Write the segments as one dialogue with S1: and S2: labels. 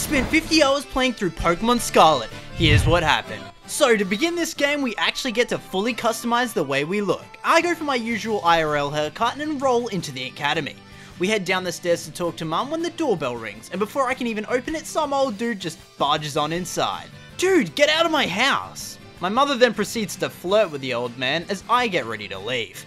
S1: spent 50 hours playing through Pokemon Scarlet. Here's what happened. So to begin this game, we actually get to fully customize the way we look. I go for my usual IRL haircut and enroll into the academy. We head down the stairs to talk to Mum when the doorbell rings, and before I can even open it, some old dude just barges on inside. Dude, get out of my house! My mother then proceeds to flirt with the old man as I get ready to leave.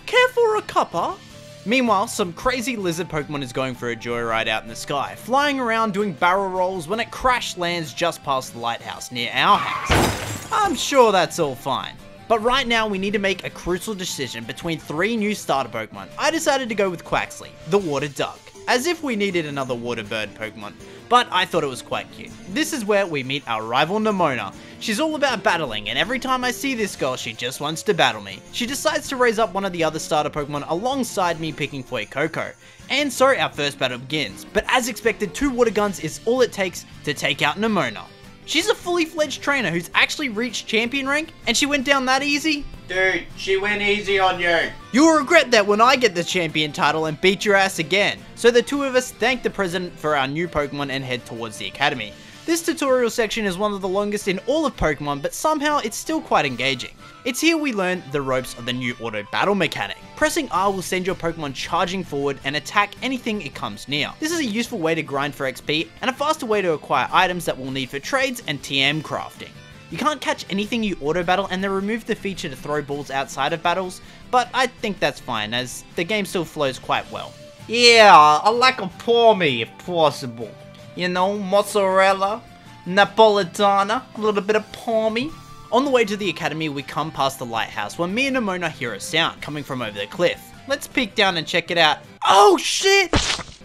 S1: Care for a cuppa? Meanwhile, some crazy lizard Pokemon is going for a joyride out in the sky, flying around doing barrel rolls when it crash lands just past the lighthouse near our house. I'm sure that's all fine. But right now we need to make a crucial decision between 3 new starter Pokemon. I decided to go with Quaxly, the water duck, as if we needed another water bird Pokemon, but I thought it was quite cute. This is where we meet our rival Nemona. She's all about battling, and every time I see this girl, she just wants to battle me. She decides to raise up one of the other starter Pokemon alongside me picking Fuecoco. And so our first battle begins, but as expected, 2 water guns is all it takes to take out Nemona. She's a fully fledged trainer who's actually reached champion rank, and she went down that easy?
S2: Dude, she went easy on you.
S1: You'll regret that when I get the champion title and beat your ass again. So the 2 of us thank the president for our new Pokemon and head towards the academy. This tutorial section is one of the longest in all of Pokemon, but somehow it's still quite engaging. It's here we learn the ropes of the new auto battle mechanic. Pressing R will send your Pokemon charging forward and attack anything it comes near. This is a useful way to grind for XP and a faster way to acquire items that we'll need for trades and TM crafting. You can't catch anything you auto battle, and they removed the feature to throw balls outside of battles, but I think that's fine as the game still flows quite well.
S2: Yeah, I like a palmy if possible. You know, mozzarella, Napolitana, a little bit of palmy.
S1: On the way to the academy, we come past the lighthouse when me and Nemona hear a sound coming from over the cliff. Let's peek down and check it out. Oh shit!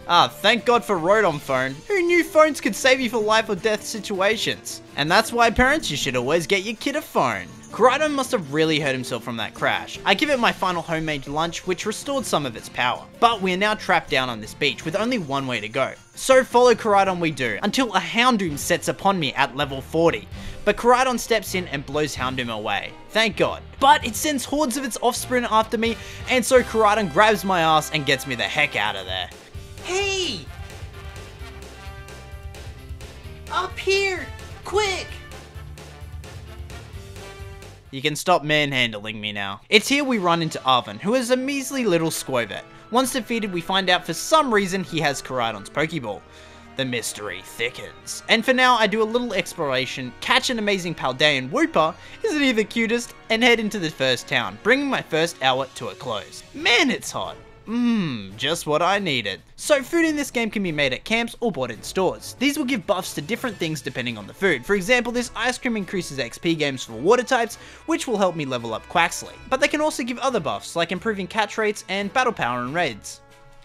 S1: Ah, thank God for Rotom Phone. Who knew phones could save you for life or death situations? And that's why, parents, you should always get your kid a phone. Koraidon must have really hurt himself from that crash. I give it my final homemade lunch, which restored some of its power. But we are now trapped down on this beach with only one way to go. So follow Koraidon we do, until a Houndoom sets upon me at level 40. But Koraidon steps in and blows Houndoom away. Thank God. But it sends hordes of its offspring after me, and so Koraidon grabs my ass and gets me the heck out of there.
S2: Hey! Up here! Quick!
S1: You can stop manhandling me now. It's here we run into Arven, who is a measly little Squirvet. Once defeated, we find out for some reason he has Koraidon's Pokeball. The mystery thickens. And for now, I do a little exploration, catch an amazing Paldean Wooper, isn't he the cutest, and head into the first town, bringing my first hour to a close. Man, it's hot. Just what I needed. So food in this game can be made at camps or bought in stores. These will give buffs to different things depending on the food. For example, this ice cream increases XP gains for water types, which will help me level up Quaxly. But they can also give other buffs, like improving catch rates and battle power in raids.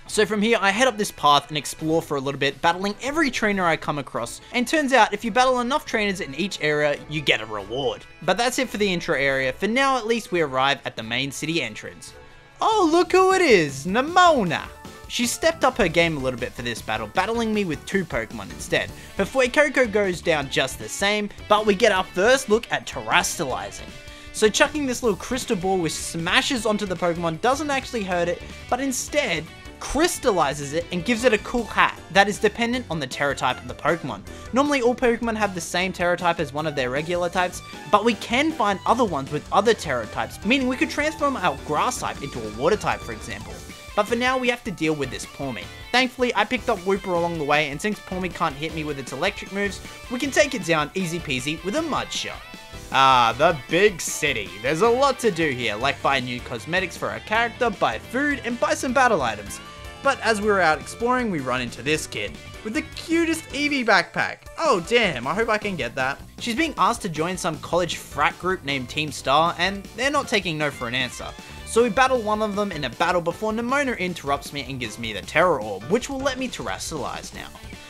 S1: So from here, I head up this path and explore for a little bit, battling every trainer I come across, and turns out if you battle enough trainers in each area, you get a reward. But that's it for the intro area. For now, at least we arrive at the main city entrance. Oh, look who it is, Nemona! She stepped up her game a little bit for this battle, battling me with 2 Pokemon instead. Her Fuecoco goes down just the same, but we get our first look at terastallizing. So chucking this little crystal ball which smashes onto the Pokemon doesn't actually hurt it, but instead crystallizes it and gives it a cool hat that is dependent on the Terra type of the Pokemon. Normally all Pokemon have the same Terra type as one of their regular types, but we can find other ones with other Terra types, meaning we could transform our Grass type into a Water type, for example. But for now we have to deal with this Pawmi. Thankfully I picked up Wooper along the way, and since Pawmi can't hit me with its electric moves, we can take it down easy peasy with a Mud Shot. Ah, the big city. There's a lot to do here, like buy new cosmetics for our character, buy food, and buy some battle items. But as we were out exploring, we run into this kid with the cutest Eevee backpack. Oh damn, I hope I can get that. She's being asked to join some college frat group named Team Star, and they're not taking no for an answer. So we battle one of them in a battle before Nemona interrupts me and gives me the Terror Orb, which will let me terastallize now.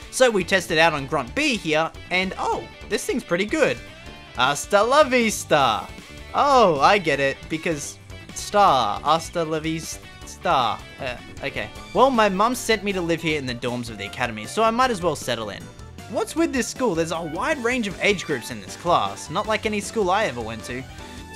S1: So we test it out on Grunt B here, and oh, this thing's pretty good. Hasta la vista! Oh, I get it, because star, hasta la vista. Okay. Well, my mum sent me to live here in the dorms of the academy, so I might as well settle in. What's with this school? There's a wide range of age groups in this class, not like any school I ever went to.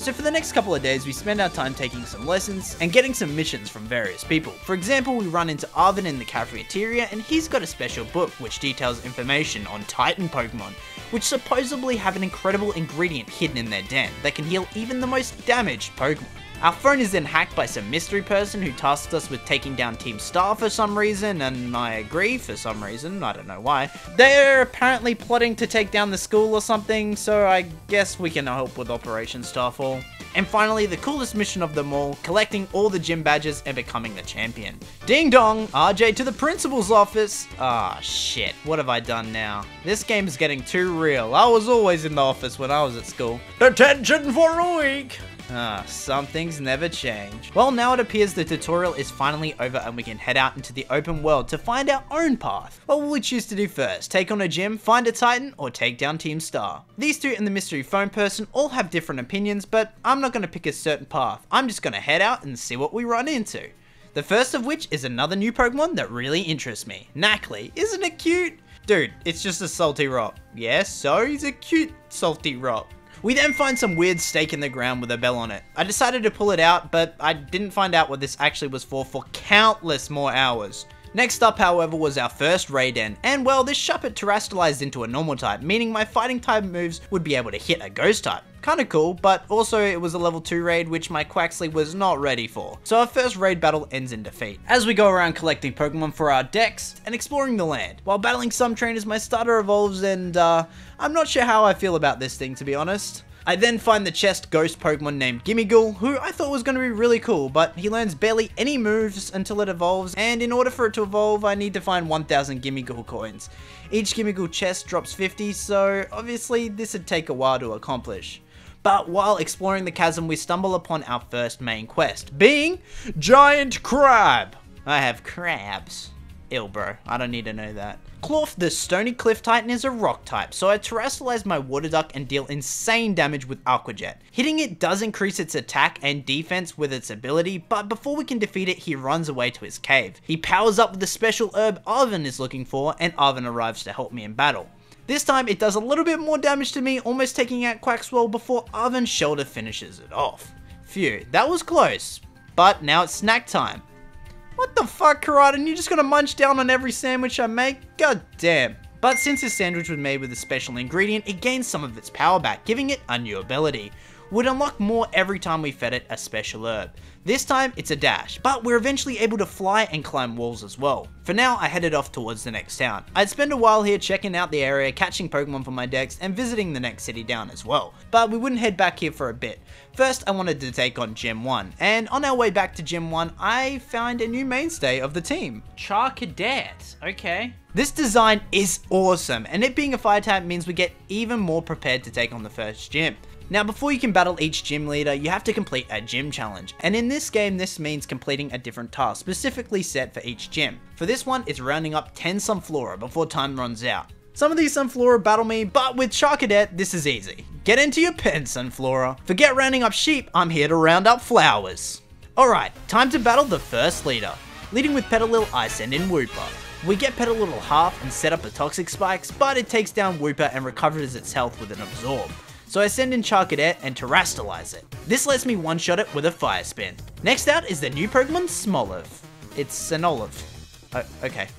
S1: So for the next couple of days, we spend our time taking some lessons and getting some missions from various people. For example, we run into Arven in the cafeteria, and he's got a special book which details information on Titan Pokemon, which supposedly have an incredible ingredient hidden in their den that can heal even the most damaged Pokemon. Our phone is then hacked by some mystery person who tasked us with taking down Team Star for some reason, and I agree for some reason, I don't know why. They're apparently plotting to take down the school or something, so I guess we can help with Operation Starfall. And finally, the coolest mission of them all, collecting all the gym badges and becoming the champion. Ding dong, RJ to the principal's office. Ah, shit, what have I done now? This game is getting too real. I was always in the office when I was at school. Detention for a week. Ah, some things never change. Well, now it appears the tutorial is finally over and we can head out into the open world to find our own path. What will we choose to do first? Take on a gym, find a Titan, or take down Team Star? These two and the mystery phone person all have different opinions, but I'm not going to pick a certain path. I'm just going to head out and see what we run into. The first of which is another new Pokemon that really interests me. Nacli. Isn't it cute? Dude, it's just a salty rock. Yes, so he's a cute salty rock. We then find some weird stake in the ground with a bell on it. I decided to pull it out, but I didn't find out what this actually was for countless more hours. Next up, however, was our first Raiden, and well, this Shuppet terrestrialized into a normal type, meaning my fighting type moves would be able to hit a ghost type. Kinda cool, but also it was a level 2 raid which my Quaxly was not ready for. So our first raid battle ends in defeat, as we go around collecting Pokemon for our decks and exploring the land. While battling some trainers, my starter evolves and I'm not sure how I feel about this thing, to be honest. I then find the chest ghost Pokemon named Gimmighoul, who I thought was going to be really cool, but he learns barely any moves until it evolves, and in order for it to evolve, I need to find 1000 Gimmighoul coins. Each Gimmighoul chest drops 50, so obviously this would take a while to accomplish. But while exploring the chasm, we stumble upon our first main quest, being Giant Crab. I have crabs. Ill, bro. I don't need to know that. Klawf, the Stony Cliff Titan, is a rock type, so I terrestrialize my Water Duck and deal insane damage with Aqua Jet. Hitting it does increase its attack and defense with its ability, but before we can defeat it, he runs away to his cave. He powers up with the special herb Arven is looking for, and Arven arrives to help me in battle. This time, it does a little bit more damage to me, almost taking out Quaxwell before Arven's shoulder finishes it off. Phew, that was close, but now it's snack time. What the fuck, Karadan? You just gonna munch down on every sandwich I make? God damn. But since this sandwich was made with a special ingredient, it gains some of its power back, giving it a new ability. Would unlock more every time we fed it a special herb. This time, it's a dash, but we're eventually able to fly and climb walls as well. For now, I headed off towards the next town. I'd spend a while here checking out the area, catching Pokemon for my decks, and visiting the next city down as well. But we wouldn't head back here for a bit. First, I wanted to take on Gym 1, and on our way back to Gym 1, I found a new mainstay of the team. Charcadet, okay. This design is awesome, and it being a fire type means we get even more prepared to take on the first gym. Now, before you can battle each gym leader, you have to complete a gym challenge, and in this game, this means completing a different task specifically set for each gym. For this one, it's rounding up 10 Sunflora before time runs out. Some of these Sunflora battle me, but with Charcadet, this is easy. Get into your pen, Sunflora. Forget rounding up sheep, I'm here to round up flowers. Alright, time to battle the first leader. Leading with Petalil, I send in Wooper. We get Petalil half and set up a Toxic Spikes, but it takes down Wooper and recovers its health with an Absorb. So I send in Charcadet and terrestrialize it. This lets me one-shot it with a Fire Spin. Next out is the new Pokemon Smoliv. It's an olive. Oh, okay.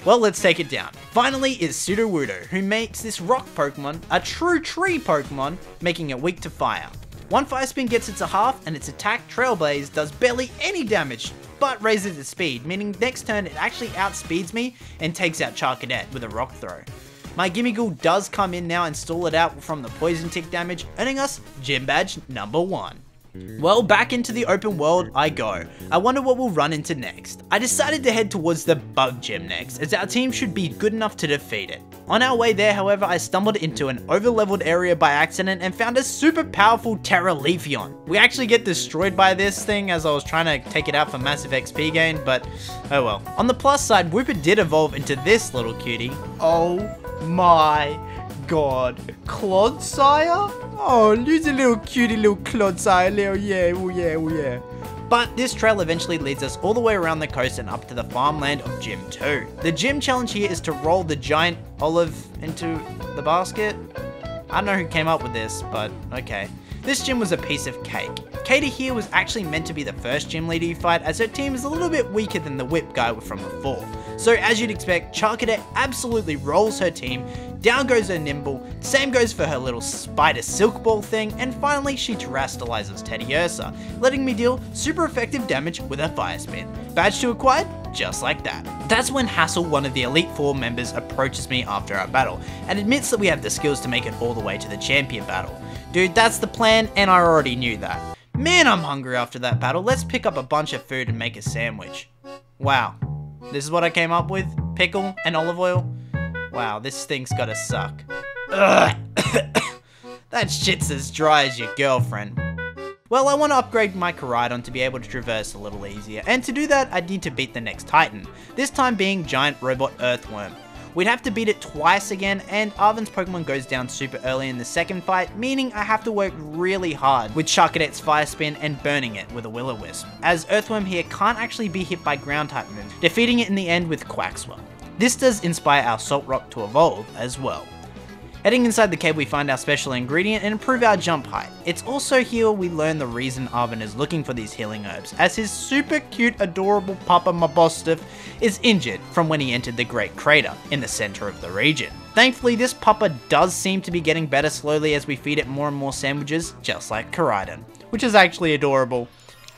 S1: Well, let's take it down. Finally is Sudowoodo, who makes this rock Pokemon a true tree Pokemon, making it weak to fire. One Fire Spin gets it to half, and its attack, Trailblaze, does barely any damage, but raises its speed, meaning next turn it actually outspeeds me and takes out Charcadet with a Rock Throw. My Gimmighoul does come in now and stall it out from the poison tick damage, earning us Gym Badge number 1. Well, back into the open world I go. I wonder what we'll run into next. I decided to head towards the Bug Gym next, as our team should be good enough to defeat it. On our way there, however, I stumbled into an over-leveled area by accident and found a super powerful Terraleafeon. We actually get destroyed by this thing as I was trying to take it out for massive XP gain, but oh well. On the plus side, Wooper did evolve into this little cutie. Oh my god. Clodsire? Oh, he's a little cutie little Clodsire, little yeah, oh yeah, oh yeah. But this trail eventually leads us all the way around the coast and up to the farmland of Gym 2. The gym challenge here is to roll the giant olive into the basket. I don't know who came up with this, but okay. This gym was a piece of cake. Katie here was actually meant to be the first gym leader you fight, as her team is a little bit weaker than the whip guy from before. So as you'd expect, Charcadet absolutely rolls her team, down goes her Nimble, same goes for her little spider silk ball thing, and finally she terastallizes Teddiursa, letting me deal super effective damage with her fire spin. Badge 2 acquired? Just like that. That's when Hassel, one of the Elite Four members, approaches me after our battle, and admits that we have the skills to make it all the way to the champion battle. Dude, that's the plan, and I already knew that. Man, I'm hungry after that battle. Let's pick up a bunch of food and make a sandwich. Wow. This is what I came up with? Pickle and olive oil? Wow, this thing's gotta suck. Ugh. That shit's as dry as your girlfriend. Well, I want to upgrade my Koraidon to be able to traverse a little easier, and to do that I need to beat the next Titan, this time being Giant Robot Earthworm. We'd have to beat it twice again, and Arven's Pokemon goes down super early in the second fight, meaning I have to work really hard with Charcadet's Fire Spin and burning it with a Will-O-Wisp, as Earthworm here can't actually be hit by ground type moves, defeating it in the end with Quaxwell. This does inspire our Salt Rock to evolve as well. Heading inside the cave we find our special ingredient and improve our jump height. It's also here we learn the reason Arven is looking for these healing herbs, as his super cute adorable Papa Mabostiff is injured from when he entered the Great Crater in the center of the region. Thankfully this Papa does seem to be getting better slowly as we feed it more and more sandwiches, just like Koraidon, which is actually adorable.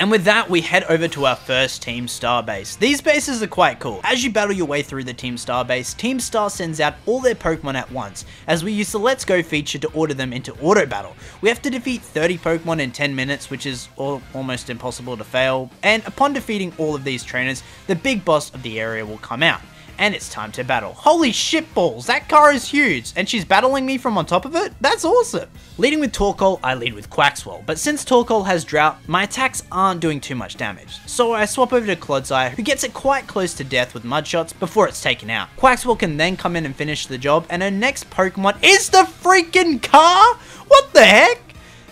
S1: And with that, we head over to our first Team Star base. These bases are quite cool. As you battle your way through the Team Star base, Team Star sends out all their Pokemon at once, as we use the Let's Go feature to order them into auto battle. We have to defeat 30 Pokemon in 10 minutes, which is almost impossible to fail, and upon defeating all of these trainers, the big boss of the area will come out. And it's time to battle. Holy shit balls, that car is huge, and she's battling me from on top of it? That's awesome! Leading with Torkoal, I lead with Quaxwell, but since Torkoal has Drought, my attacks aren't doing too much damage. So I swap over to Clodsire, who gets it quite close to death with Mud Shots before it's taken out. Quaxwell can then come in and finish the job, and her next Pokemon is the freaking car? What the heck?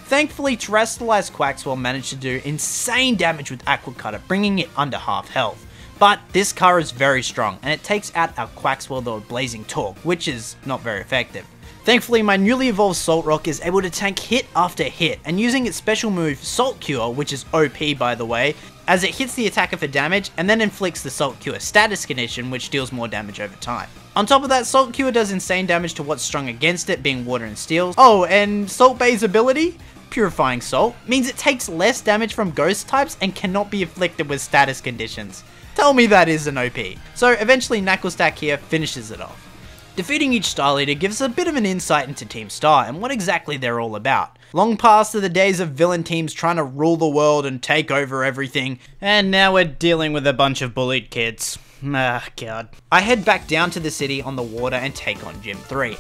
S1: Thankfully, Terastallized Quaxwell managed to do insane damage with Aqua Cutter, bringing it under half health. But this car is very strong, and it takes out our Quaxwell with Blazing Torque, which is not very effective. Thankfully, my newly evolved Salt Rock is able to tank hit after hit, and using its special move Salt Cure, which is OP by the way, as it hits the attacker for damage, and then inflicts the Salt Cure status condition, which deals more damage over time. On top of that, Salt Cure does insane damage to what's strong against it, being Water and Steel. Oh, and Salt Bay's ability? Purifying Salt, means it takes less damage from ghost types and cannot be afflicted with status conditions. Tell me that isn't OP. So eventually Knucklestack here finishes it off. Defeating each Star Leader gives us a bit of an insight into Team Star and what exactly they're all about. Long past are the days of villain teams trying to rule the world and take over everything, and now we're dealing with a bunch of bullied kids. Ah, god. I head back down to the city on the water and take on Gym 3.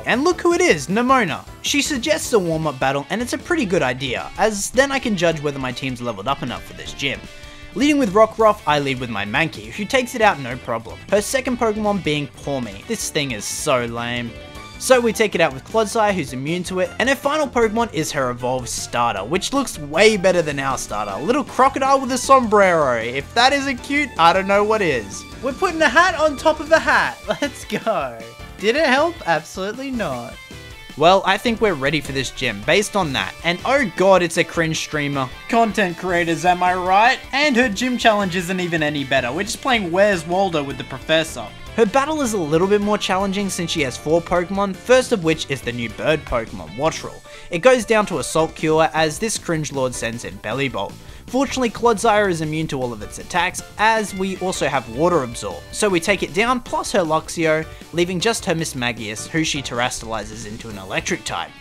S1: And look who it is, Nemona. She suggests a warm-up battle, and it's a pretty good idea, as then I can judge whether my team's leveled up enough for this gym. Leading with Rockruff, I lead with my Mankey, who takes it out no problem. Her second Pokemon being Pawmi. This thing is so lame. So we take it out with Clodsire, who's immune to it, and her final Pokemon is her evolved starter, which looks way better than our starter. A little crocodile with a sombrero. If that isn't cute, I don't know what is. We're putting a hat on top of a hat. Let's go. Did it help? Absolutely not. Well, I think we're ready for this gym based on that, and oh god, it's a cringe streamer. Content creators, am I right? And her gym challenge isn't even any better. We're just playing Where's Waldo with the professor. Her battle is a little bit more challenging since she has 4 Pokemon, first of which is the new bird Pokemon, Wattrel. It goes down to a Salt Cure as this cringe lord sends in Bellibolt. Fortunately, Clodsire is immune to all of its attacks, as we also have Water Absorb, so we take it down plus her Luxio, leaving just her Mismagius, who she terastallizes into an electric type.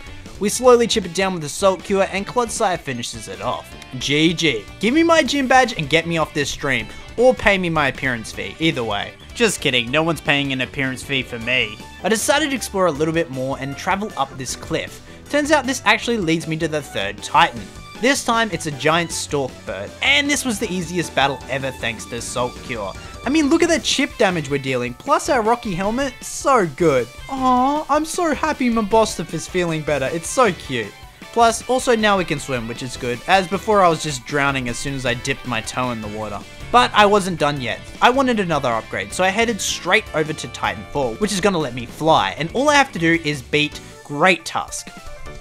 S1: We slowly chip it down with the Salt Cure, and Clodsire finishes it off. GG. Give me my gym badge and get me off this stream, or pay me my appearance fee, either way. Just kidding, no one's paying an appearance fee for me. I decided to explore a little bit more and travel up this cliff. Turns out this actually leads me to the third Titan. This time it's a giant Stork Bird, and this was the easiest battle ever thanks to Salt Cure. I mean, look at the chip damage we're dealing, plus our Rocky helmet, so good. Aww, I'm so happy Mabostiff is feeling better, it's so cute. Plus, also now we can swim, which is good, as before I was just drowning as soon as I dipped my toe in the water. But I wasn't done yet. I wanted another upgrade, so I headed straight over to Titanfall, which is gonna let me fly, and all I have to do is beat Great Tusk.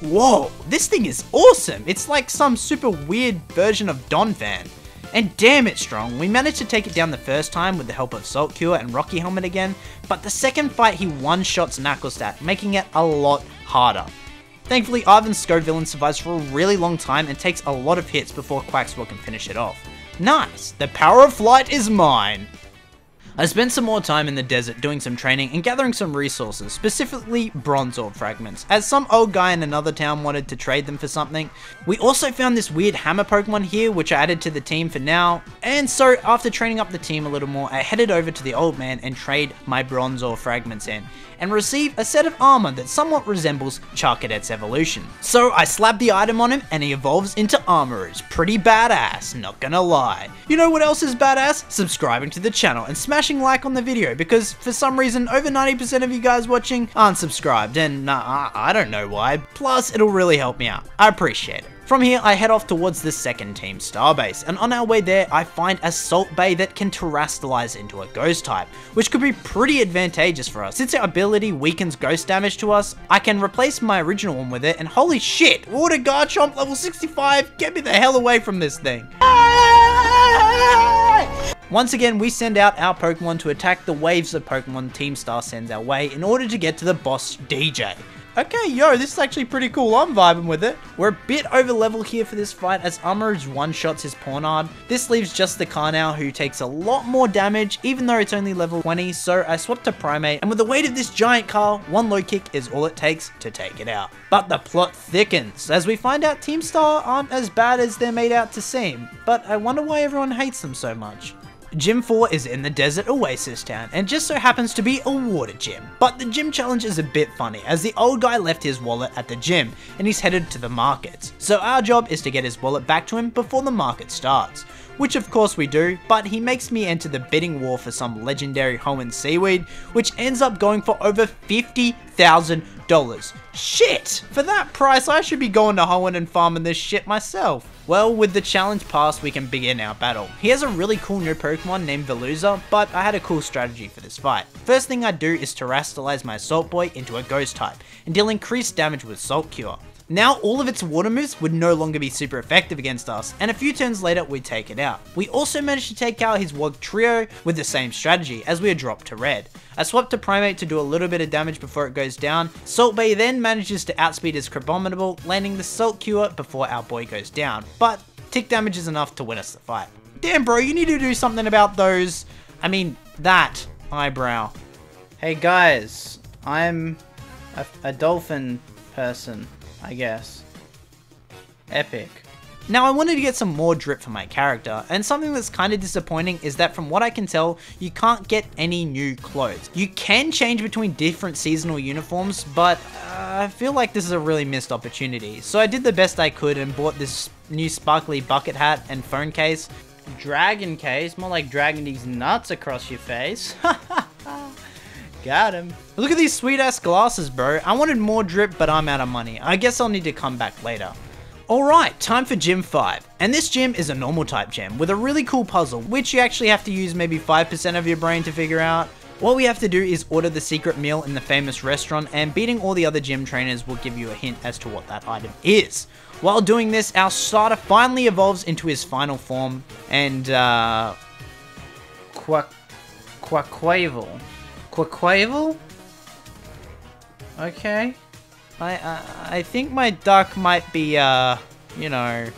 S1: Whoa, this thing is awesome! It's like some super weird version of Donphan. And damn it's strong. We managed to take it down the first time with the help of Salt Cure and Rocky Helmet again, but the second fight he one-shots Knucklestat, making it a lot harder. Thankfully, Ivan's Scovillain survives for a really long time and takes a lot of hits before Quaxwell can finish it off. Nice! The power of flight is mine! I spent some more time in the desert doing some training and gathering some resources, specifically bronze orb fragments, as some old guy in another town wanted to trade them for something. We also found this weird hammer Pokemon here, which I added to the team for now, and so after training up the team a little more, I headed over to the old man and trade my bronze orb fragments in, and receive a set of armor that somewhat resembles Charcadet's evolution. So I slap the item on him and he evolves into Armarouge. Pretty badass, not gonna lie. You know what else is badass? Subscribing to the channel and smashing like on the video, because for some reason over 90% of you guys watching aren't subscribed, and I don't know why. Plus it'll really help me out. I appreciate it. From here, I head off towards the second team starbase, and on our way there, I find a Salt Bay that can Terrastallize into a Ghost type, which could be pretty advantageous for us. Since our ability weakens Ghost damage to us, I can replace my original one with it, and holy shit, Water Garchomp level 65, get me the hell away from this thing. Once again, we send out our Pokemon to attack the waves of Pokemon Team Star sends our way in order to get to the boss DJ. Okay, yo, this is actually pretty cool. I'm vibing with it. We're a bit over level here for this fight as Armarouge one-shots his Pawniard. This leaves just the Carnow, who takes a lot more damage even though it's only level 20, so I swap to Primate, and with the weight of this giant car, one low kick is all it takes to take it out. But the plot thickens as we find out Team Star aren't as bad as they're made out to seem, but I wonder why everyone hates them so much. Gym 4 is in the desert oasis town and just so happens to be a water gym. But the gym challenge is a bit funny as the old guy left his wallet at the gym and he's headed to the markets. So our job is to get his wallet back to him before the market starts. Which of course we do, but he makes me enter the bidding war for some legendary Hoenn seaweed, which ends up going for over $50,000. Shit! For that price, I should be going to Hoenn and farming this shit myself. Well, with the challenge passed, we can begin our battle. He has a really cool new Pokemon named Veluza, but I had a cool strategy for this fight. First thing I do is Terrastallize my Salt Boy into a Ghost type, and deal increased damage with Salt Cure. Now all of its water moves would no longer be super effective against us, and a few turns later we take it out. We also managed to take out his Wugtrio with the same strategy as we had dropped to red. I swapped to Primate to do a little bit of damage before it goes down. Salt Bay then manages to outspeed his Crabominable, landing the Salt Cure before our boy goes down, but tick damage is enough to win us the fight. Damn bro, you need to do something about that eyebrow.
S2: Hey guys, I'm a dolphin person, I guess. Epic.
S1: Now I wanted to get some more drip for my character, and something that's kind of disappointing is that from what I can tell, you can't get any new clothes. You can change between different seasonal uniforms, but I feel like this is a really missed opportunity. So I did the best I could and bought this new sparkly bucket hat and phone case.
S2: Dragon case? More like dragging these nuts across your face. Got him.
S1: Look at these sweet ass glasses, bro. I wanted more drip, but I'm out of money. I guess I'll need to come back later. Alright, time for Gym 5. And this gym is a normal type gym with a really cool puzzle, which you actually have to use maybe 5% of your brain to figure out. What we have to do is order the secret meal in the famous restaurant, and beating all the other gym trainers will give you a hint as to what that item is. While doing this, our starter finally evolves into his final form, and
S2: Quaquaval. Quaquaval? Okay.
S1: I think my duck might be, you know...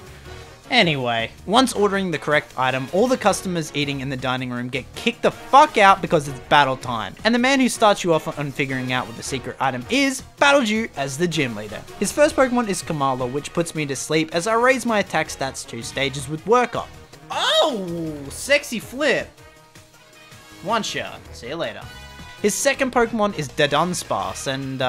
S1: Anyway, once ordering the correct item, all the customers eating in the dining room get kicked the fuck out because it's battle time. And the man who starts you off on figuring out what the secret item is, battles you as the gym leader. His first Pokemon is Kamala, which puts me to sleep as I raise my attack stats 2 stages with Work Up.
S2: Oh, sexy flip. One shot. See you later.
S1: His second Pokemon is the Dunsparce, and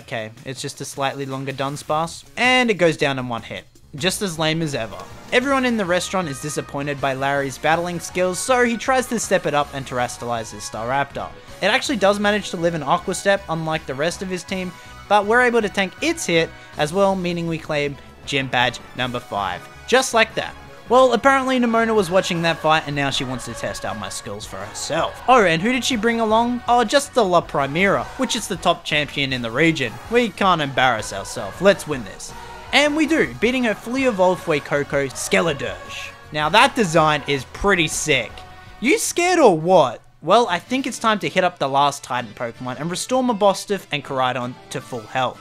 S1: okay, it's just a slightly longer Dunsparce, and it goes down in one hit. Just as lame as ever. Everyone in the restaurant is disappointed by Larry's battling skills, so he tries to step it up and Terrastallize his Staraptor. It actually does manage to live an Aqua Step, unlike the rest of his team, but we're able to tank its hit as well, meaning we claim Gym Badge number 5. Just like that. Well, apparently Nemona was watching that fight and now she wants to test out my skills for herself. Oh, and who did she bring along? Oh, just the La Primera, which is the top champion in the region. We can't embarrass ourselves, let's win this. And we do, beating her fully evolved Fuecoco Skeledirge. Now that design is pretty sick. You scared or what? Well, I think it's time to hit up the last Titan Pokemon and restore Mabostiff and Koraidon to full health.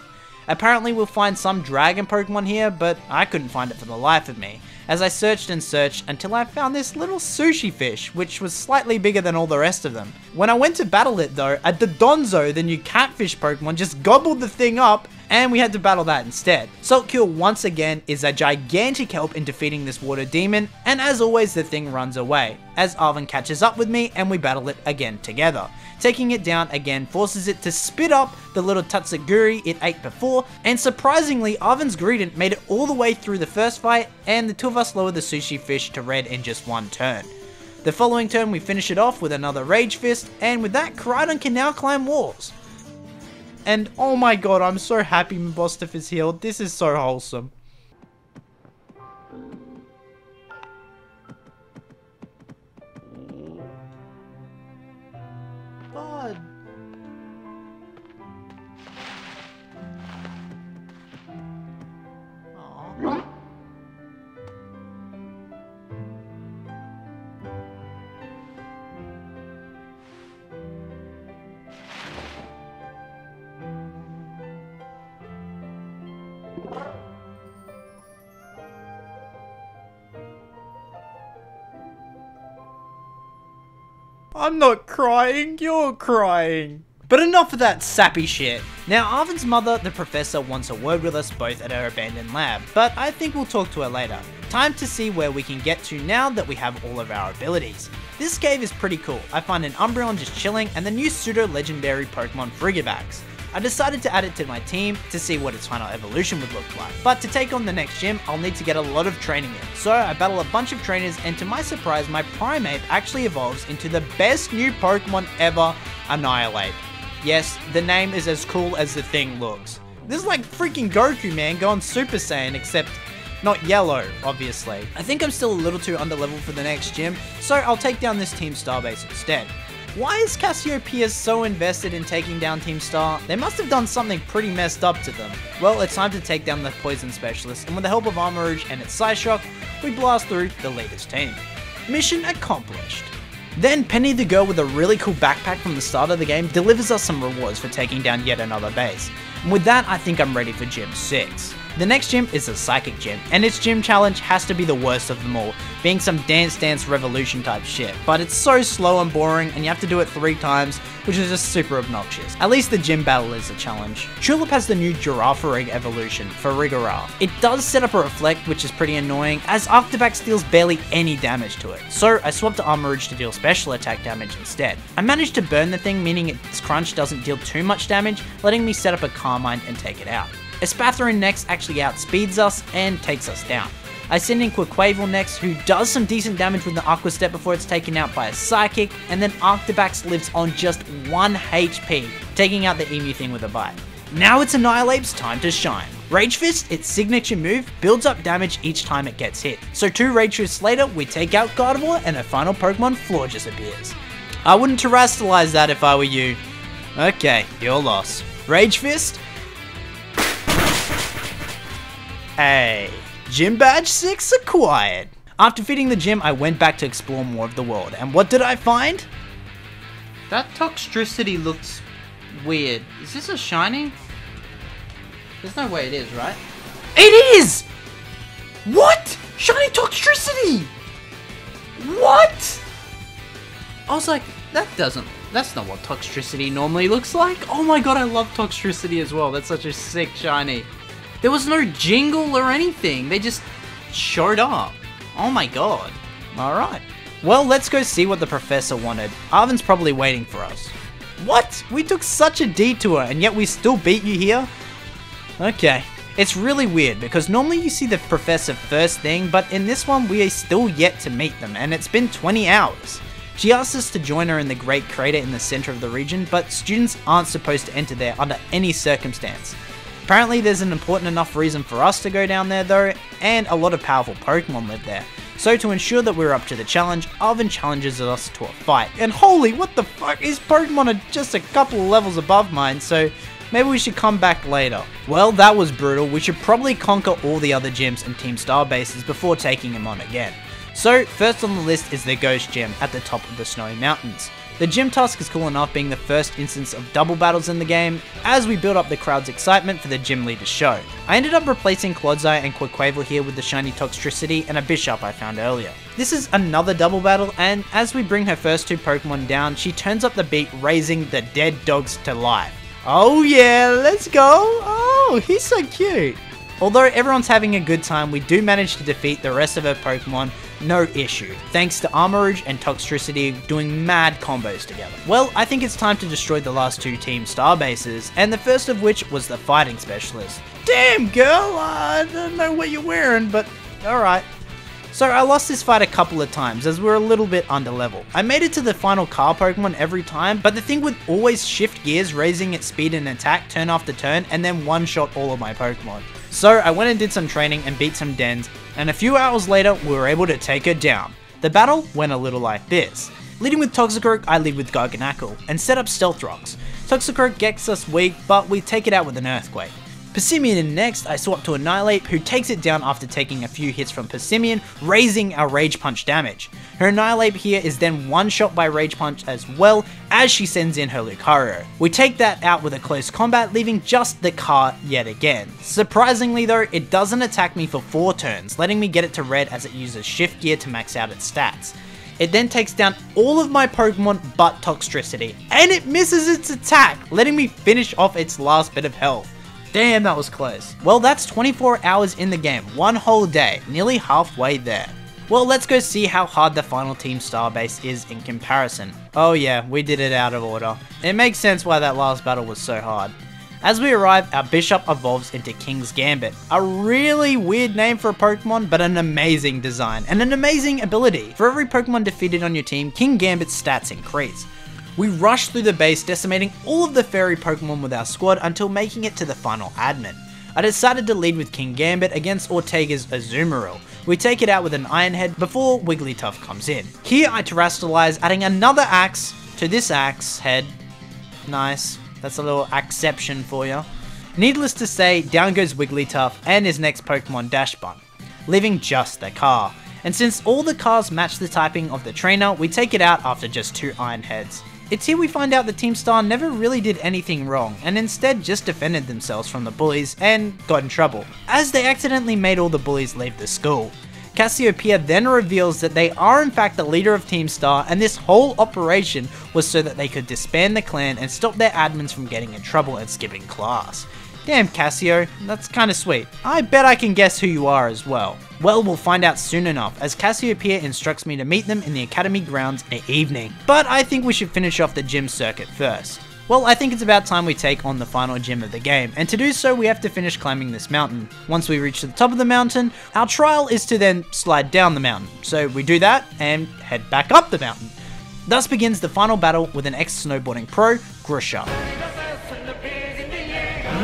S1: Apparently we'll find some dragon Pokemon here, but I couldn't find it for the life of me, as I searched and searched until I found this little sushi fish, which was slightly bigger than all the rest of them. When I went to battle it though, a Dodonzo, the new catfish Pokemon, just gobbled the thing up, and we had to battle that instead. Saltcure once again is a gigantic help in defeating this water demon, and as always the thing runs away, as Arven catches up with me and we battle it again together. Taking it down again forces it to spit up the little Tatsugiri it ate before, and surprisingly Arven's Greedent made it all the way through the first fight, and the two of us lowered the sushi fish to red in just one turn. The following turn we finish it off with another Rage Fist, and with that Koraidon can now climb walls. And oh my god, I'm so happy Mabostiff is healed, this is so wholesome. Bud. Aww. I'm not crying, you're crying. But enough of that sappy shit. Now Arven's mother, the professor, wants a word with us both at her abandoned lab, but I think we'll talk to her later. Time to see where we can get to now that we have all of our abilities. This cave is pretty cool. I find an Umbreon just chilling and the new pseudo-legendary Pokemon Frigibax. I decided to add it to my team to see what its final evolution would look like. But to take on the next gym, I'll need to get a lot of training in. So I battle a bunch of trainers, and to my surprise, my Primeape actually evolves into the best new Pokemon ever, Annihilate. Yes, the name is as cool as the thing looks. This is like freaking Goku, man, going Super Saiyan, except not yellow, obviously. I think I'm still a little too underleveled for the next gym, so I'll take down this Team Starbase instead. Why is Cassiopeia so invested in taking down Team Star? They must have done something pretty messed up to them. Well, it's time to take down the Poison Specialist, and with the help of Armarouge and its Psyshock, we blast through the leader's team. Mission accomplished. Then Penny the girl with a really cool backpack from the start of the game delivers us some rewards for taking down yet another base. And with that, I think I'm ready for Gym 6. The next gym is the Psychic Gym, and its gym challenge has to be the worst of them all, being some Dance Dance Revolution type shit, but it's so slow and boring and you have to do it 3 times, which is just super obnoxious. At least the gym battle is a challenge. Tulip has the new Girafarig evolution for Rigarath. It does set up a Reflect, which is pretty annoying, as Arctibax deals barely any damage to it, so I swapped to Armarouge to deal special attack damage instead. I managed to burn the thing, meaning its crunch doesn't deal too much damage, letting me set up a Carmine and take it out. Espathrin next actually outspeeds us and takes us down. I send in Quaquaval next, who does some decent damage with the Aqua Step before it's taken out by a Psychic, and then Arctibax lives on just 1 HP, taking out the Emu thing with a bite. Now it's Annihilape's time to shine. Rage Fist, its signature move, builds up damage each time it gets hit. So 2 Rage Fists later, we take out Gardevoir and a final Pokemon Florges appears. I wouldn't terrestrialize that if I were you. Okay, your loss. Rage Fist? Hey, Gym Badge 6 acquired. After defeating the gym, I went back to explore more of the world, and what did I find? That Toxtricity looks weird. Is this a shiny? There's no way it is, right? It is! What? Shiny Toxtricity! What? I was like, that's not what Toxtricity normally looks like. Oh my god, I love Toxtricity as well. That's such a sick shiny. There was no jingle or anything, they just showed up. Oh my god. Alright. Well, let's go see what the professor wanted. Arven's probably waiting for us. What? We took such a detour and yet we still beat you here? Okay. It's really weird because normally you see the professor first thing, but in this one we are still yet to meet them and it's been 20 hours. She asked us to join her in the Great Crater in the center of the region, but students aren't supposed to enter there under any circumstance. Apparently there's an important enough reason for us to go down there though, and a lot of powerful Pokemon live there. So to ensure that we're up to the challenge, Arven challenges us to a fight. And holy, what the fuck, his Pokemon are just a couple of levels above mine, so maybe we should come back later. Well, that was brutal. We should probably conquer all the other gyms and Team Star bases before taking him on again. So, first on the list is the Ghost Gym at the top of the Snowy Mountains. The gym task is cool enough, being the first instance of double battles in the game, as we build up the crowd's excitement for the gym leader's show. I ended up replacing Clodsire and Quaquaval here with the shiny Toxtricity and a Bishop I found earlier. This is another double battle, and as we bring her first two Pokemon down, she turns up the beat, raising the dead dogs to life. Oh yeah, let's go! Oh, he's so cute! Although everyone's having a good time, we do manage to defeat the rest of her Pokemon, no issue, thanks to Armarouge and Toxtricity doing mad combos together. Well, I think it's time to destroy the last two Team Star bases, and the first of which was the Fighting Specialist. Damn girl, I don't know what you're wearing, but alright. So I lost this fight a couple of times as we're a little bit under level. I made it to the final car Pokemon every time, but the thing would always shift gears, raising its speed and attack turn after turn, and then one-shot all of my Pokemon. So I went and did some training and beat some dens, and a few hours later we were able to take her down. The battle went a little like this. Leading with Toxicroak, I lead with Garganacl, and set up Stealth Rocks. Toxicroak gets us weak, but we take it out with an Earthquake. Passimian next, I swap to Annihilape, who takes it down after taking a few hits from Passimian, raising our Rage Punch damage. Her Annihilape here is then one-shot by Rage Punch as well, as she sends in her Lucario. We take that out with a close combat, leaving just the car yet again. Surprisingly though, it doesn't attack me for 4 turns, letting me get it to red as it uses Shift Gear to max out its stats. It then takes down all of my Pokemon but Toxtricity, and it misses its attack, letting me finish off its last bit of health. Damn, that was close. Well, that's 24 hours in the game, one whole day, nearly halfway there. Well, let's go see how hard the final Team Star base is in comparison. Oh yeah, we did it out of order. It makes sense why that last battle was so hard. As we arrive, our Bishop evolves into King's Gambit, a really weird name for a Pokemon, but an amazing design, and an amazing ability. For every Pokemon defeated on your team, King Gambit's stats increase. We rush through the base, decimating all of the fairy Pokemon with our squad until making it to the final admin. I decided to lead with King Gambit against Ortega's Azumarill. We take it out with an Iron Head before Wigglytuff comes in. Here I Terrastallize, adding another axe to this axe head. Nice, that's a little exception for you. Needless to say, down goes Wigglytuff and his next Pokemon Dachsbun, leaving just the car. And since all the cars match the typing of the trainer, we take it out after just 2 Iron Heads. It's here we find out that Team Star never really did anything wrong, and instead just defended themselves from the bullies and got in trouble, as they accidentally made all the bullies leave the school. Cassiopeia then reveals that they are in fact the leader of Team Star, and this whole operation was so that they could disband the clan and stop their admins from getting in trouble and skipping class. Damn Cassio, that's kinda sweet. I bet I can guess who you are as well. Well, we'll find out soon enough, as Cassiopeia instructs me to meet them in the academy grounds in the evening. But I think we should finish off the gym circuit first. Well, I think it's about time we take on the final gym of the game, and to do so we have to finish climbing this mountain. Once we reach the top of the mountain, our trial is to then slide down the mountain. So we do that and head back up the mountain. Thus begins the final battle with an ex-snowboarding pro, Grisha.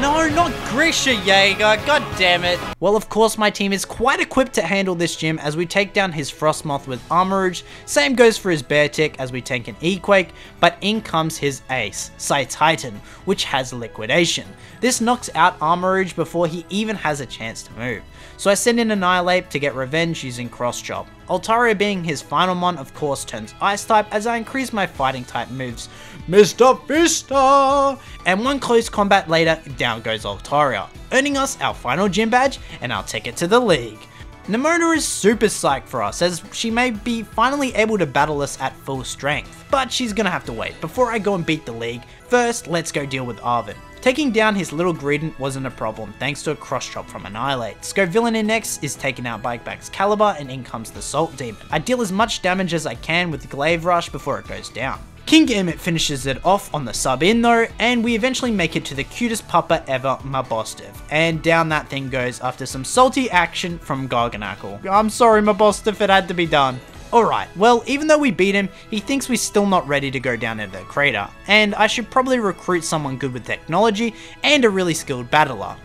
S1: No, not Grisha, Jaeger, god damn it. Well, of course my team is quite equipped to handle this gym as we take down his Frostmoth with Armarouge. Same goes for his Beartic as we tank an E-Quake, but in comes his ace, Titan, which has Liquidation. This knocks out Armarouge before he even has a chance to move. So I send in Annihilape to get revenge using Cross Chop. Altaria, being his final mon, of course turns Ice type as I increase my fighting type moves, Mr. Fister! And one close combat later, down goes Altaria, earning us our final gym badge and our ticket to the league. Nemona is super psyched for us as she may be finally able to battle us at full strength, but she's gonna have to wait. Before I go and beat the league, first let's go deal with Arven. Taking down his little Greedent wasn't a problem thanks to a Cross Chop from Annihilate. Scovillain in next is taken out by Excalibur and in comes the Salt Demon. I deal as much damage as I can with Glaive Rush before it goes down. King Gambit finishes it off on the sub-in though, and we eventually make it to the cutest puppa ever, Mabosstiff. And down that thing goes after some salty action from Garganacl. I'm sorry Mabosstiff, it had to be done. Alright, well even though we beat him, he thinks we're still not ready to go down into the crater, and I should probably recruit someone good with technology and a really skilled battler.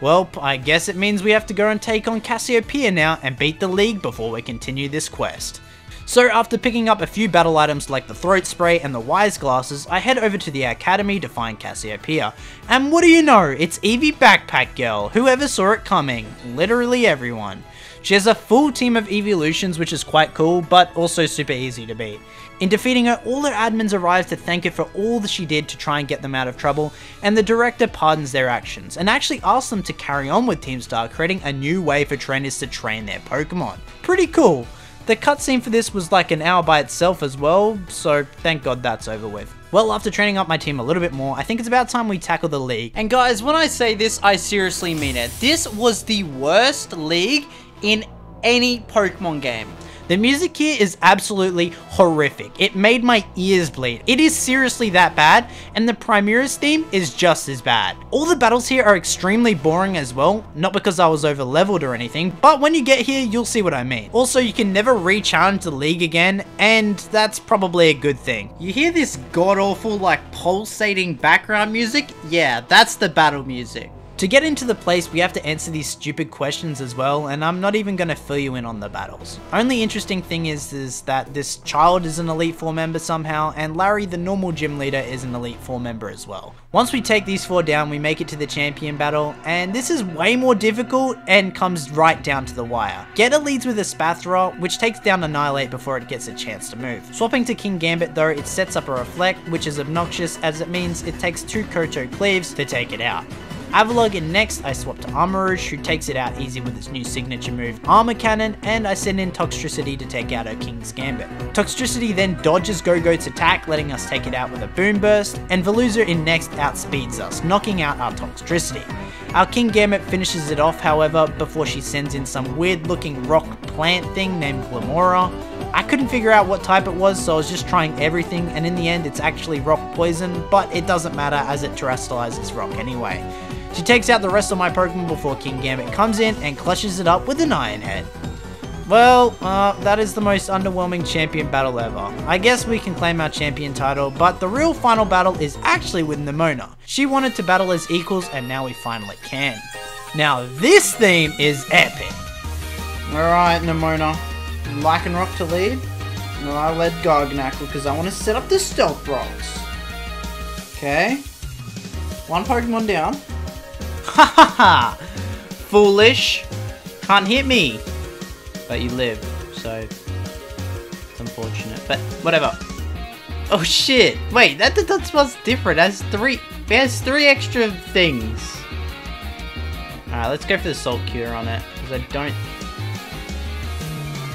S1: Well, I guess it means we have to go and take on Cassiopeia now and beat the League before we continue this quest. So after picking up a few battle items like the throat spray and the wise glasses, I head over to the academy to find Cassiopeia. And what do you know, it's Eevee Backpack Girl, whoever saw it coming, literally everyone. She has a full team of evolutions, which is quite cool, but also super easy to beat. In defeating her, all her admins arrive to thank her for all that she did to try and get them out of trouble, and the director pardons their actions, and actually asks them to carry on with Team Star, creating a new way for trainers to train their Pokemon. Pretty cool. The cutscene for this was like an hour by itself as well, so thank God that's over with. Well, after training up my team a little bit more, I think it's about time we tackle the League. And guys, when I say this, I seriously mean it. This was the worst League in any Pokemon game. The music here is absolutely horrific. It made my ears bleed. It is seriously that bad, and the Primaris theme is just as bad. All the battles here are extremely boring as well, not because I was over leveled or anything, but when you get here, you'll see what I mean. Also, you can never re-challenge the League again, and that's probably a good thing. You hear this god-awful, like, pulsating background music? Yeah, that's the battle music. To get into the place, we have to answer these stupid questions as well, and I'm not even going to fill you in on the battles. Only interesting thing is that this child is an Elite Four member somehow, and Larry, the normal gym leader, is an Elite Four member as well. Once we take these four down, we make it to the champion battle, and this is way more difficult and comes right down to the wire. Getter leads with a Spathra, which takes down Annihilate before it gets a chance to move. Swapping to King Gambit though, it sets up a Reflect, which is obnoxious as it means it takes 2 Koto Cleaves to take it out. Avalugg, and next I swap to Armarouge, who takes it out easy with its new signature move Armor Cannon, and I send in Toxtricity to take out her King's Gambit. Toxtricity then dodges Go-Goat's attack, letting us take it out with a Boom Burst, and Veluza in next outspeeds us, knocking out our Toxtricity. Our King Gambit finishes it off however, before she sends in some weird looking rock plant thing named Glamora. I couldn't figure out what type it was, so I was just trying everything, and in the end it's actually rock poison, but it doesn't matter as it terrestrializes rock anyway. She takes out the rest of my Pokemon before King Gambit comes in and clutches it up with an Iron Head. Well, that is the most underwhelming champion battle ever. I guess we can claim our champion title, but the real final battle is actually with Nemona. She wanted to battle as equals, and now we finally can. Now this theme is epic. Alright, Nemona. Lycanroc to lead. No, I led Garganacl because I want to set up the Stealth Rocks. Okay. One Pokemon down. Ha ha ha! Foolish! Can't hit me! But you live, so it's unfortunate. But whatever. Oh shit! Wait, that smells different. It has three extra things. Alright, let's go for the Salt Cure on it. Because I don't...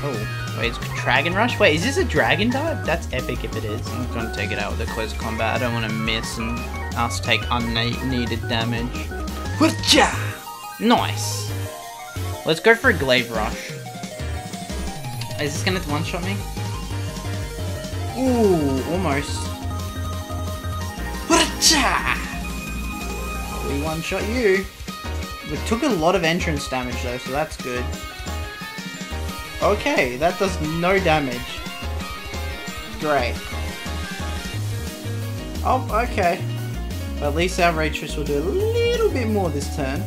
S1: Oh, wait, it's Dragon Rush? Wait, is this a Dragon type? That's epic if it is. I'm gonna take it out with a close combat. I don't want to miss and us take unneeded damage. Nice. Let's go for a Glaive Rush. Is this gonna one-shot me? Ooh, almost. We one-shot you. We took a lot of entrance damage though, so that's good. Okay, that does no damage. Great. Oh, okay. But at least our Raytress will do a little bit more this turn.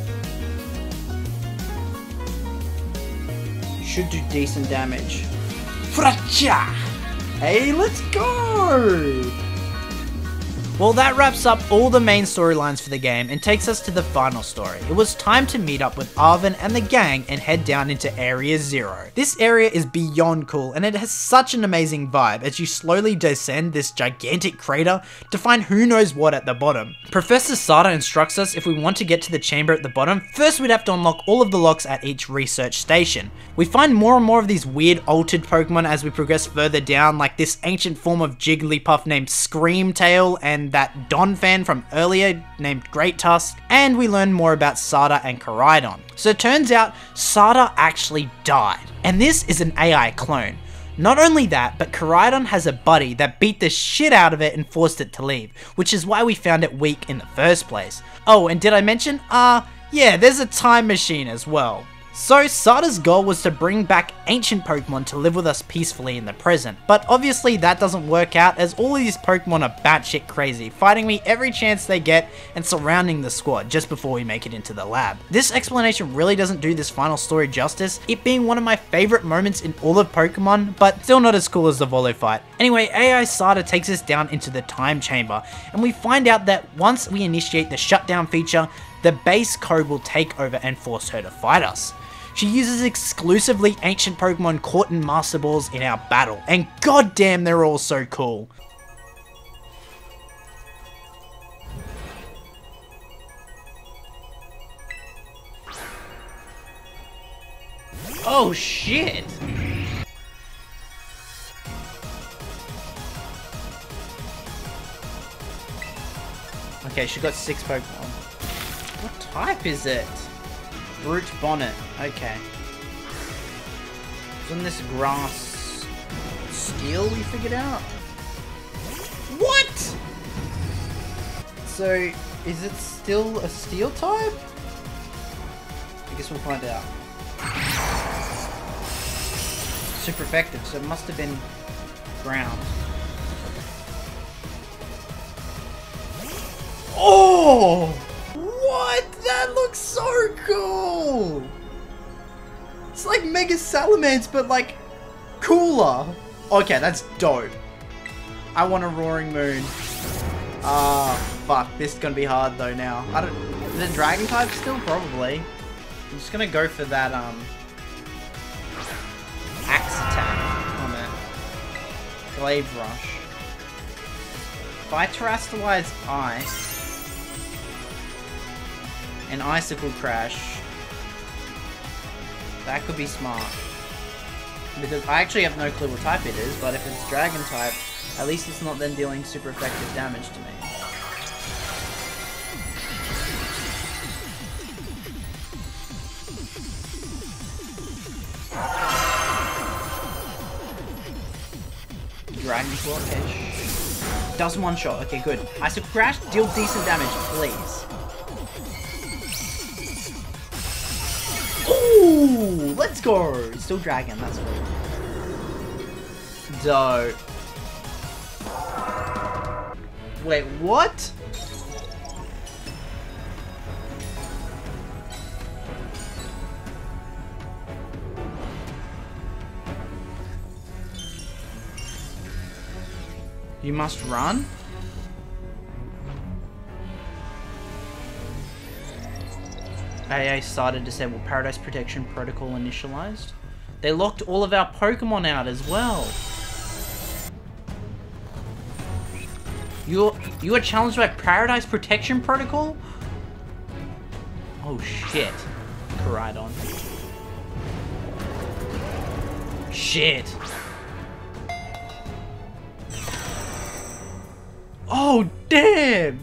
S1: Should do decent damage. Fracha! Hey, let's go! Well, that wraps up all the main storylines for the game and takes us to the final story. It was time to meet up with Arven and the gang and head down into Area 0. This area is beyond cool and it has such an amazing vibe as you slowly descend this gigantic crater to find who knows what at the bottom. Professor Sada instructs us if we want to get to the chamber at the bottom, first we'd have to unlock all of the locks at each research station. We find more and more of these weird altered Pokemon as we progress further down, like this ancient form of Jigglypuff named Screamtail and that Donphan from earlier named Great Tusk, and we learn more about Sada and Koraidon. So it turns out Sada actually died, and this is an AI clone. Not only that, but Koraidon has a buddy that beat the shit out of it and forced it to leave, which is why we found it weak in the first place. Oh, and did I mention, yeah, there's a time machine as well. So Sada's goal was to bring back ancient Pokemon to live with us peacefully in the present, but obviously that doesn't work out as all of these Pokemon are batshit crazy, fighting me every chance they get and surrounding the squad just before we make it into the lab. This explanation really doesn't do this final story justice, it being one of my favourite moments in all of Pokemon, but still not as cool as the Volo fight. Anyway, AI Sada takes us down into the time chamber, and we find out that once we initiate the shutdown feature, the base code will take over and force her to fight us. She uses exclusively ancient Pokemon caught in Master Balls in our battle, and goddamn they're all so cool.
S2: Oh shit!
S1: Okay, she got 6 Pokemon. What type is it? Brute Bonnet, okay. Isn't this grass steel we figured out? What? So, is it still a steel type? I guess we'll find out. Super effective, so it must have been ground. Oh! What? That looks so cool! It's like Mega Salamence, but like cooler. Okay, that's dope. I want a Roaring Moon. Fuck. This is gonna be hard though now. I don't. Is it Dragon type still? Probably. I'm just gonna go for that Axe attack on it. Glaive Rush. If I Terastallize Ice and Icicle Crash, that could be smart. Because I actually have no clue what type it is, but if it's Dragon type, at least it's not then dealing super effective damage to me. Dragon Claw, okay. Does one shot, okay, good. Icicle Crash, deal decent damage, please. Ooh, let's go! Still Dragon, that's good. Dope. Wait, what? You must run? AA started Disable Paradise Protection Protocol initialized. They locked all of our Pokemon out as well. You are challenged by Paradise Protection Protocol? Oh shit. Koraidon. Shit. Oh damn!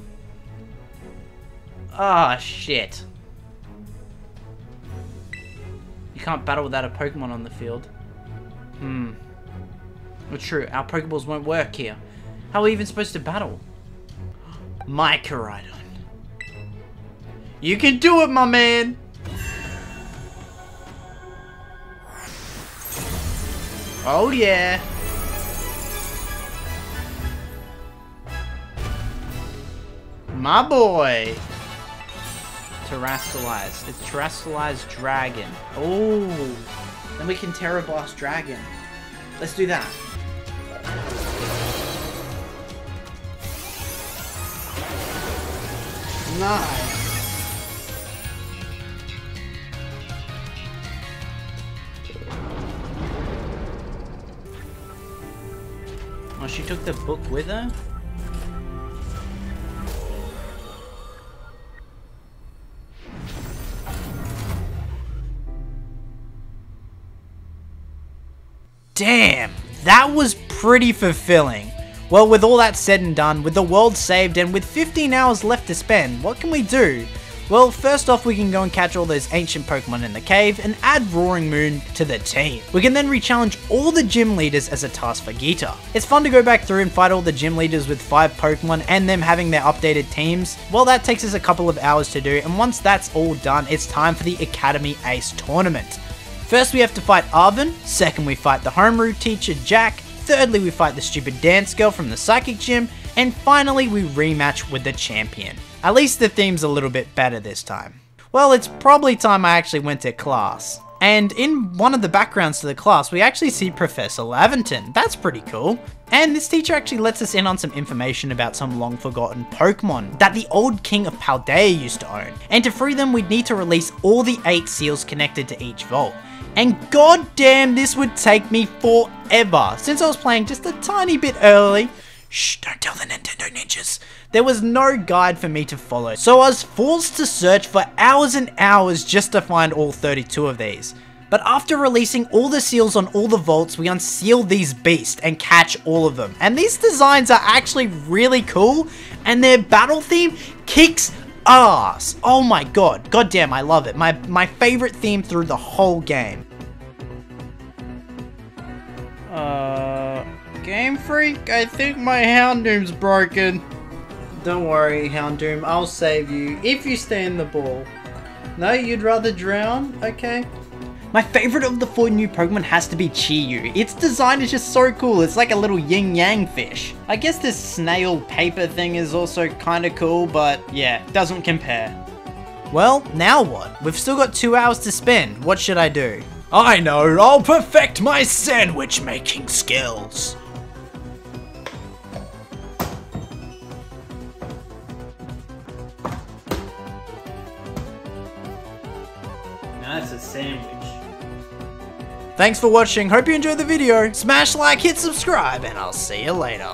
S1: Ah shit. You can't battle without a Pokemon on the field. Well, true, our Pokeballs won't work here. How are we even supposed to battle? My Koraidon. You can do it, my man! Oh yeah! My boy! Terastallize. It's Terastallize Dragon. Oh! Then we can Terra Blast Dragon. Let's do that. Nice! Oh, she took the book with her? Damn, that was pretty fulfilling. Well, with all that said and done, with the world saved and with 15 hours left to spend, what can we do? Well, first off, we can go and catch all those ancient Pokemon in the cave and add Roaring Moon to the team. We can then re-challenge all the gym leaders as a task for Geeta. It's fun to go back through and fight all the gym leaders with 5 Pokemon and them having their updated teams. Well, that takes us a couple of hours to do, and once that's all done, it's time for the Academy Ace tournament. First we have to fight Arven, second we fight the homeroom teacher Jack, thirdly we fight the stupid dance girl from the psychic gym, and finally we rematch with the champion. At least the theme's a little bit better this time. Well, it's probably time I actually went to class. And in one of the backgrounds to the class, we actually see Professor Laventon. That's pretty cool. And this teacher actually lets us in on some information about some long forgotten Pokemon that the old king of Paldea used to own. And to free them, we'd need to release all the 8 seals connected to each vault. And goddamn, this would take me forever. Since I was playing just a tiny bit early, shh, don't tell the Nintendo ninjas. There was no guide for me to follow, so I was forced to search for hours and hours just to find all 32 of these. But after releasing all the seals on all the vaults, we unseal these beasts and catch all of them. And these designs are actually really cool, and their battle theme kicks ass. Oh my god, goddamn, I love it. My favorite theme through the whole game. Game Freak, I think my Houndoom's broken. Don't worry, Houndoom, I'll save you if you stay in the ball. No, you'd rather drown? Okay. My favorite of the 4 new Pokemon has to be Chi-Yu. Its design is just so cool, it's like a little yin-yang fish. I guess this snail paper thing is also kinda cool, but yeah, doesn't compare. Well, now what? We've still got 2 hours to spend. What should I do? I know, I'll perfect my sandwich making skills. That's a sandwich. Thanks for watching, hope you enjoyed the video. Smash like, hit subscribe, and I'll see you later.